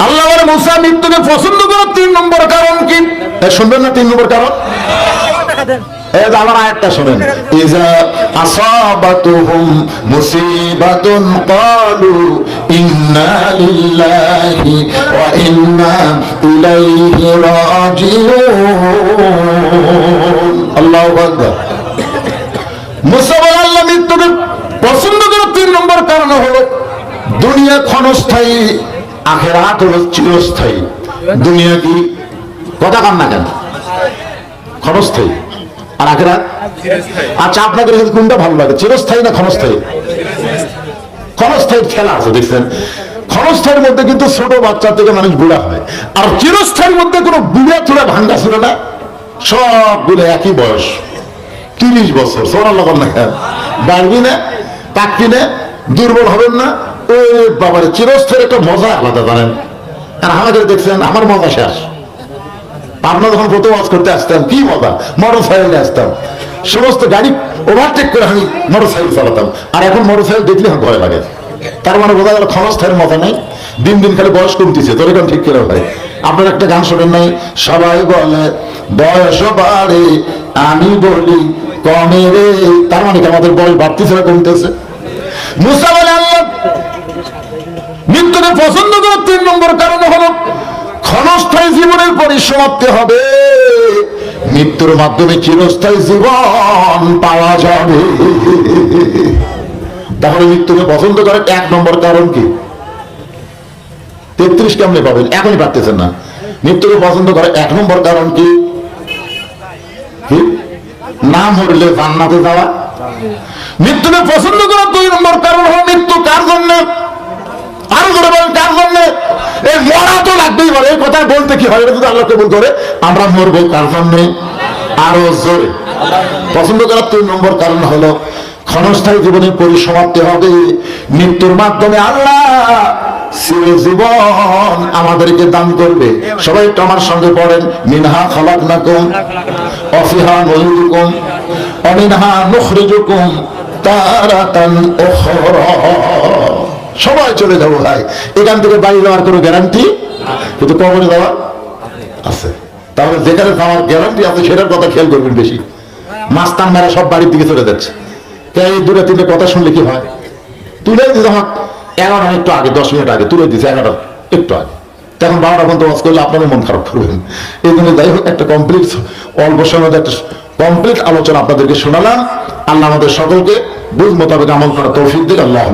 আল্লাহ বলে মুসা মৃত্যুকে পছন্দ করার 3 নম্বর কারণ কি? শুনবেন না 3 নম্বর কারণ? আমার আয়াতটা শুনেন। ইজা আসাবাতুহুম মুসিবাতুন ক্বালু ইন্না লিল্লাহি ওয়া ইন্না ইলাইহি রাজিউন। আল্লাহু আকবার। মুসা বলে আল্লাহ মৃত্যুকে পছন্দ করার 3 নম্বর কারণ হলো দুনিয়া ক্ষণস্থায়ী, আখিরাত হলো চিরস্থায়ী। দুনিয়া কি কথা কান না কেন? ক্ষণস্থায়ী আর আখিরাত আচ্ছা, আপনাদের কোনটা ভালো লাগে, চিরস্থায়ী না ক্ষণস্থায়ী? ক্ষণস্থায়ীর খেলা আছে দেখছেন। ক্ষণস্থায়ীর মধ্যে কিন্তু ছোট বাচ্চা থেকে মানুষ বুড়া হয়, আর চিরস্থায়ীর মধ্যে কোনো বুড়া চূড়া ভাঙ্গা ছিল না, সবগুলো একই বয়স 30 বছর। সোনার লগন না বাড়বি না, পাকবি না, দুর্বল হবেন না। ওই বাবার চিরস্থায়ীর একটা মজা আলাদা জানেন। আর আমাদের দেখছেন আমার মজা শেষ। আপনার যখন প্রথম ওয়াজ করতে আসতাম কি মজা, মোটরসাইকেলে আসতাম, সমস্ত গাড়ি ওভারটেক করে আমি মোটরসাইকেল চালাতাম। আর এখন মোটরসাইকেল দেখলে আমার ভয় লাগে। তার মানে বোঝা গেল ক্ষণস্থায়ীর মজা নেই, দিন দিন খালি বয়স কমতেছে। তোর এখন ঠিক করে ভাই, আপনার একটা গান শোনেন নাই, সবাই বলে বয়স বাড়ে আমি বলি কমে রে। তার মানে কি আমাদের বয়স বাড়তেছে না কমতেছে? মুসা বলে আল্লাহ মৃত্যুকে পছন্দ করার 3 নম্বর কারণ হলো ক্ষণস্থায়ী জীবনের পরিসমাপ্তি হবে, মৃত্যুর মাধ্যমে চিরস্থায়ী জীবন পাওয়া যাবে। তাহলে মৃত্যুকে পছন্দ করার 1 নম্বর কারণ কি? 33 কেমনে পাবেন, এখনই পারতেছেন না। মৃত্যুকে পছন্দ করার 1 নম্বর কারণ কি? নাম হইলে জান্নাতে যাওয়া। মৃত্যুকে পছন্দ করার 2 নম্বর কারণ হলো মৃত্যু কার জন্য? আরো করে বলেন কার জন্য? এই মরা তো লাগবেই বলে, এই কথা বলতে কি হয়, এটা যদি আল্লাহ কবুল করে আমরা মরবো কার জন্য? আরো জোরে। পছন্দ করার 3 নম্বর কারণ হলো ক্ষণস্থায়ী জীবনের পরিসমাপ্তি হবে, মৃত্যুর মাধ্যমে আল্লাহ চিরজীবন আমাদেরকে দান করবে। সবাই একটু আমার সঙ্গে পড়েন, মিনহা খালাকনাকুম ওয়া ফিহা নুঈদুকুম ওয়া মিনহা নুখরিজুকুম তারাতান উখরা। সবাই চলে যাবো ভাই, এখান থেকে বাড়ি যাওয়ার কোনো গ্যারান্টি, কিন্তু কবরে যাওয়ার আছে। তাহলে যেখানে যাওয়ার গ্যারান্টি আছে সেটার কথা খেয়াল করবেন বেশি। মাস্তান মেরা সব বাড়ির দিকে চলে যাচ্ছে। এই 2-3 কথা শুনলে কি হয়, তুলে দিতে আমার 11 একটু আগে 10 মিনিট আগে তুলে দিচ্ছে, 11 একটু আগে, তখন 12টা পর্যন্ত ওয়াজ করলে আপনাদের মন খারাপ করবেন। এই জন্য যাই হোক, একটা কমপ্লিট অল্প সময় একটা কমপ্লিট আলোচনা আপনাদেরকে শোনালাম। আল্লাহ আমাদের সকলকে বুঝ মোতাবেক আমল করার তৌফিক দিন। আল্লাহ।